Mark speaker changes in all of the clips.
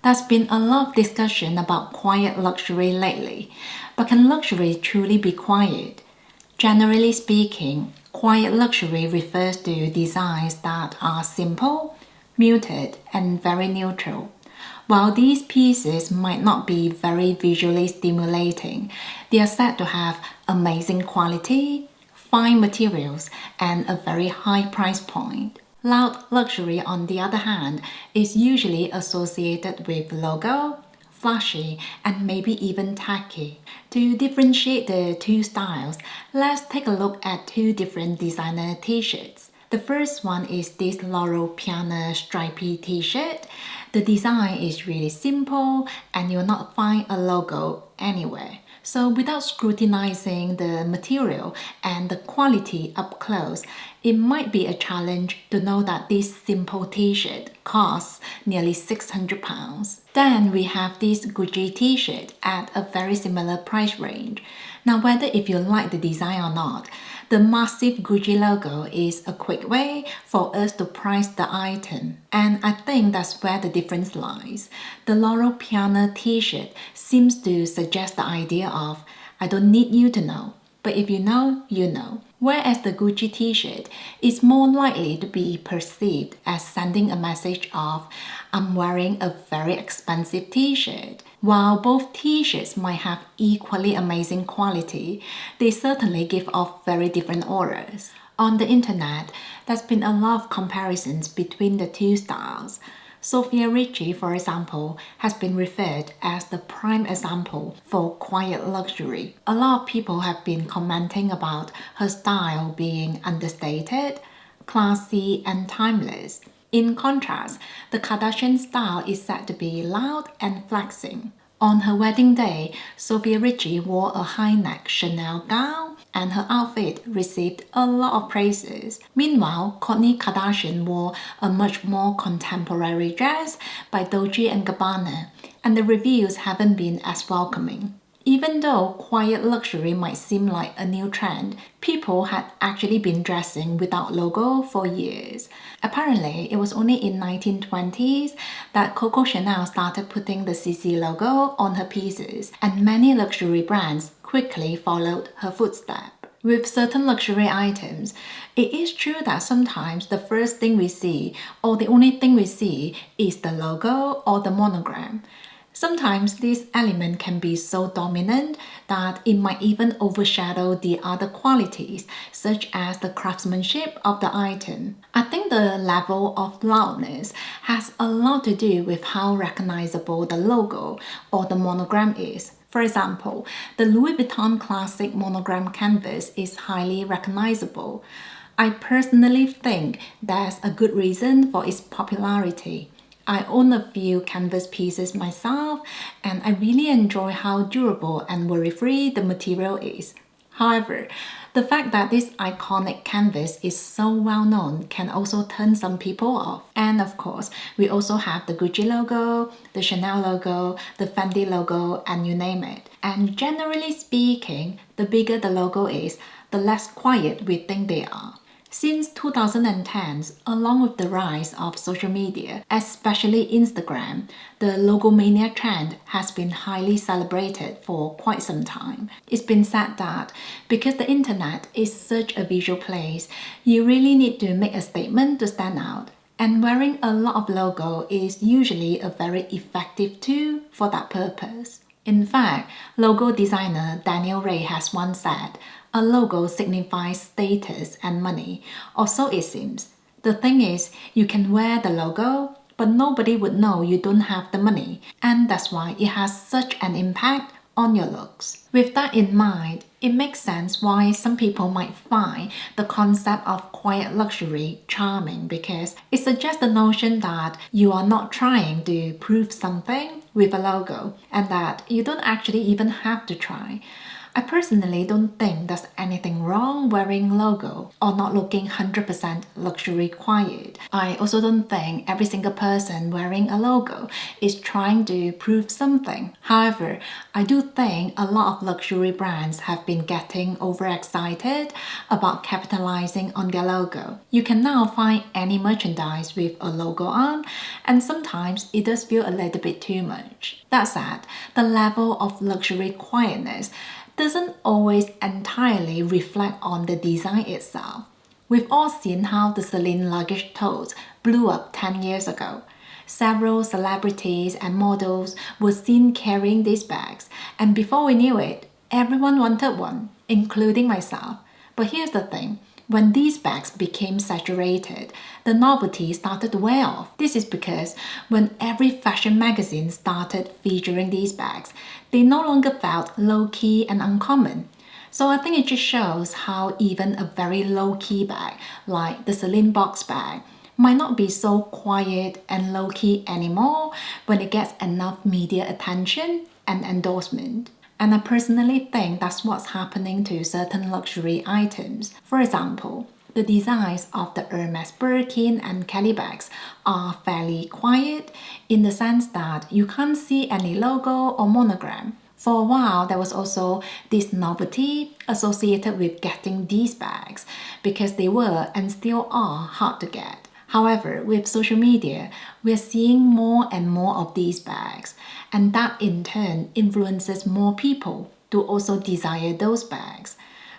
Speaker 1: There's been a lot of discussion about quiet luxury lately, but can luxury truly be quiet? Generally speaking, quiet luxury refers to designs that are simple, muted, and very neutral. While these pieces might not be very visually stimulating, they are said to have amazing quality, fine materials, and a very high price point. Loud luxury, on the other hand, is usually associated with logo, flashy, and maybe even tacky. To differentiate the two styles, let's take a look at two different designer t-shirts. The first one is this Laurel Piana stripy t-shirt. The design is really simple and you'll not find a logo anywhere. So without scrutinizing the material and the quality up close, it might be a challenge to know that this simple t-shirt costs nearly £600. Then we have this Gucci t-shirt at a very similar price range. Now whether if you like the design or not, the massive Gucci logo is a quick way for us to price the item. And I think that's where the difference lies. The Laurel Piana t-shirt seems to suggest the idea of, I don't need you to know, but if you know, you know. Whereas the Gucci t-shirt is more likely to be perceived as sending a message of, I'm wearing a very expensive t-shirt. While both t-shirts might have equally amazing quality, they certainly give off very different auras. On the internet, there's been a lot of comparisons between the two styles. Sofia Richie, for example, has been referred as the prime example for quiet luxury. A lot of people have been commenting about her style being understated, classy, and timeless. In contrast, the Kardashian style is said to be loud and flexing. On her wedding day, Sofia Richie wore a high-neck Chanel gown and her outfit received a lot of praises. Meanwhile, Kourtney Kardashian wore a much more contemporary dress by Dolce & Gabbana, and the reviews haven't been as welcoming. Even though quiet luxury might seem like a new trend, people had actually been dressing without logo for years. Apparently, it was only in 1920s that Coco Chanel started putting the CC logo on her pieces, and many luxury brands quickly followed her footsteps. With certain luxury items, it is true that sometimes the first thing we see, or the only thing we see, is the logo or the monogram. Sometimes this element can be so dominant that it might even overshadow the other qualities, such as the craftsmanship of the item. I think the level of loudness has a lot to do with how recognizable the logo or the monogram is. For example, the Louis Vuitton Classic Monogram canvas is highly recognizable. I personally think there's a good reason for its popularity. I own a few canvas pieces myself, and I really enjoy how durable and worry-free the material is. However, the fact that this iconic canvas is so well known can also turn some people off. And of course, we also have the Gucci logo, the Chanel logo, the Fendi logo, and you name it. And generally speaking, the bigger the logo is, the less quiet we think they are. Since 2010s, along with the rise of social media, especially Instagram, the logomania trend has been highly celebrated for quite some time. It's been said that because the internet is such a visual place, you really need to make a statement to stand out. And wearing a lot of logo is usually a very effective tool for that purpose. In fact, logo designer Daniel Ray has once said, a logo signifies status and money, or so it seems. The thing is, you can wear the logo, but nobody would know you don't have the money, and that's why it has such an impact on your looks. With that in mind, it makes sense why some people might find the concept of quiet luxury charming, because it suggests the notion that you are not trying to prove something with a logo, and that you don't actually even have to try. I personally don't think there's anything wrong wearing logo or not looking 100% luxury quiet. I also don't think every single person wearing a logo is trying to prove something. However, I do think a lot of luxury brands have been getting overexcited about capitalizing on their logo. You can now find any merchandise with a logo on, and sometimes it does feel a little bit too much. That said, the level of luxury quietness doesn't always entirely reflect on the design itself. We've all seen how the Sellier luggage totes blew up 10 years ago. Several celebrities and models were seen carrying these bags, and before we knew it, everyone wanted one, including myself. But here's the thing. When these bags became saturated, the novelty started to wear off. This is because when every fashion magazine started featuring these bags, they no longer felt low-key and uncommon. So I think it just shows how even a very low-key bag, like the Sellier box bag, might not be so quiet and low-key anymore when it gets enough media attention and endorsement. And I personally think that's what's happening to certain luxury items. For example, the designs of the Hermes Birkin and Kelly bags are fairly quiet in the sense that you can't see any logo or monogram. For a while, there was also this novelty associated with getting these bags because they were and still are hard to get. However, with social media, we're seeing more and more of these bags, and that in turn influences more people to also desire those bags.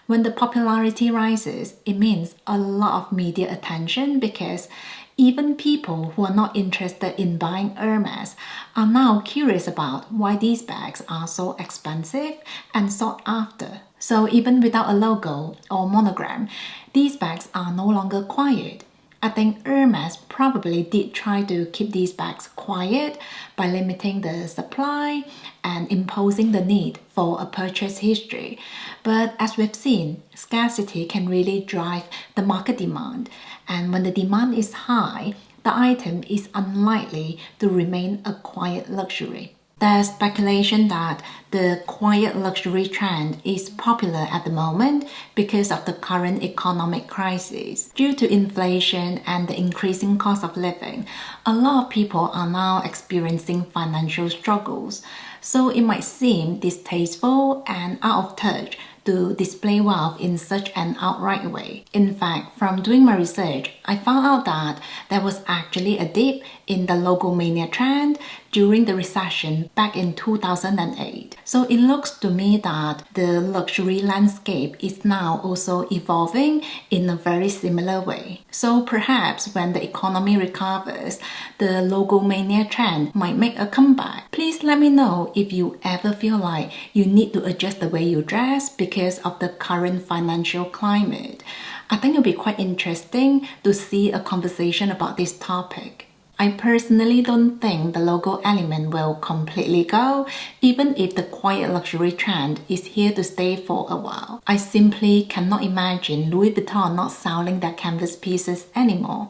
Speaker 1: When the popularity rises, it means a lot of media attention because even people who are not interested in buying Hermes are now curious about why these bags are so expensive and sought after. So even without a logo or monogram, these bags are no longer quiet. I think Hermes probably did try to keep these bags quiet by limiting the supply and imposing the need for a purchase history. But as we've seen, scarcity can really drive the market demand. And when the demand is high, the item is unlikely to remain a quiet luxury. There's speculation that the quiet luxury trend is popular at the moment because of the current economic crisis. Due to inflation and the increasing cost of living, a lot of people are now experiencing financial struggles. So it might seem distasteful and out of touch to display wealth in such an outright way. In fact, from doing my research, I found out that there was actually a dip in the logomania trend during the recession back in 2008. So it looks to me that the luxury landscape is now also evolving in a very similar way. So perhaps when the economy recovers, the logomania trend might make a comeback. Please let me know if you ever feel like you need to adjust the way you dress because of the current financial climate. I think it'll be quite interesting to see a conversation about this topic. I personally don't think the logo element will completely go, even if the quiet luxury trend is here to stay for a while. I simply cannot imagine Louis Vuitton not selling their canvas pieces anymore.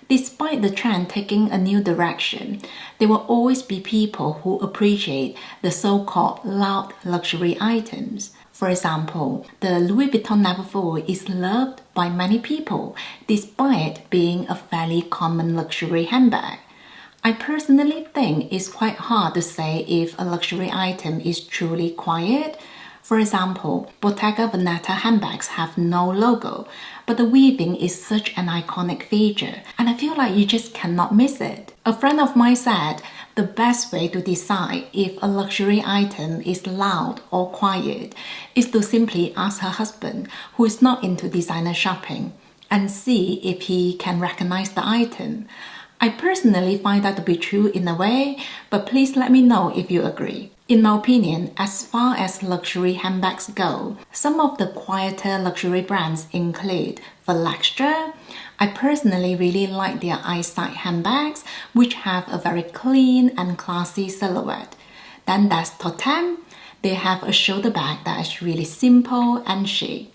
Speaker 1: Despite the trend taking a new direction, there will always be people who appreciate the so-called loud luxury items. For example, the Louis Vuitton Neverfull is loved by many people despite being a fairly common luxury handbag. I personally think it's quite hard to say if a luxury item is truly quiet. For example, Bottega Veneta handbags have no logo, but the weaving is such an iconic feature, and I feel like you just cannot miss it. A friend of mine said the best way to decide if a luxury item is loud or quiet is to simply ask her husband, who is not into designer shopping, and see if he can recognize the item. I personally find that to be true in a way, but please let me know if you agree. In my opinion, as far as luxury handbags go, some of the quieter luxury brands include Sellier. I personally really like their eyesight handbags, which have a very clean and classy silhouette. Then there's Totem. They have a shoulder bag that is really simple and chic.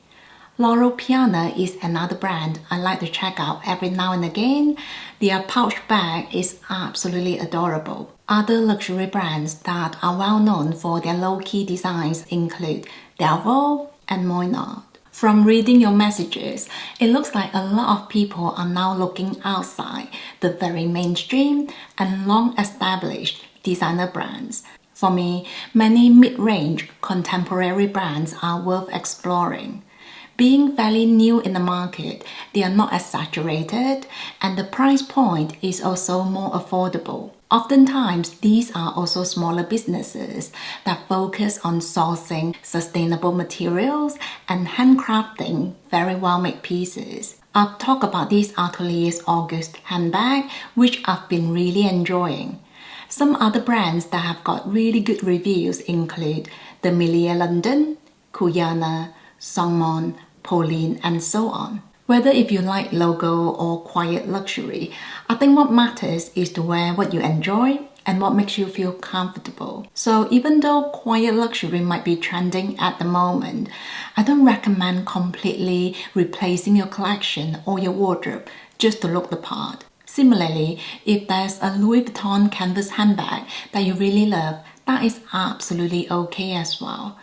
Speaker 1: Loro Piana is another brand I like to check out every now and again. Their pouch bag is absolutely adorable. Other luxury brands that are well known for their low-key designs include Delvaux and Moynard. From reading your messages, it looks like a lot of people are now looking outside the very mainstream and long-established designer brands. For me, many mid-range contemporary brands are worth exploring. Being fairly new in the market, they are not as saturated, and the price point is also more affordable. Oftentimes, these are also smaller businesses that focus on sourcing sustainable materials and handcrafting very well-made pieces. I've talked about this Atelier's August handbag, which I've been really enjoying. Some other brands that have got really good reviews include the Millier London, Cuyana, Songmon, Pauline, and so on. Whether if you like logo or quiet luxury, I think what matters is to wear what you enjoy and what makes you feel comfortable. So even though quiet luxury might be trending at the moment, I don't recommend completely replacing your collection or your wardrobe just to look the part. Similarly, if there's a Louis Vuitton canvas handbag that you really love, that is absolutely okay as well.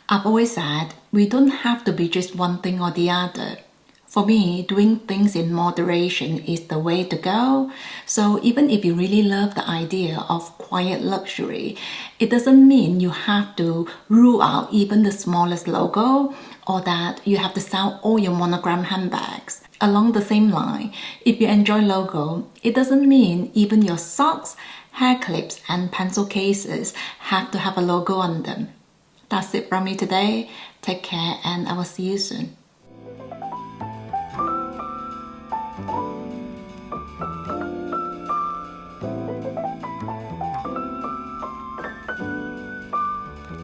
Speaker 1: I've always said we don't have to be just one thing or the other. For me, doing things in moderation is the way to go. So even if you really love the idea of quiet luxury, it doesn't mean you have to rule out even the smallest logo or that you have to sell all your monogram handbags. Along the same line, if you enjoy logo, it doesn't mean even your socks, hair clips, and pencil cases have to have a logo on them. That's it from me today. Take care and I will see you soon.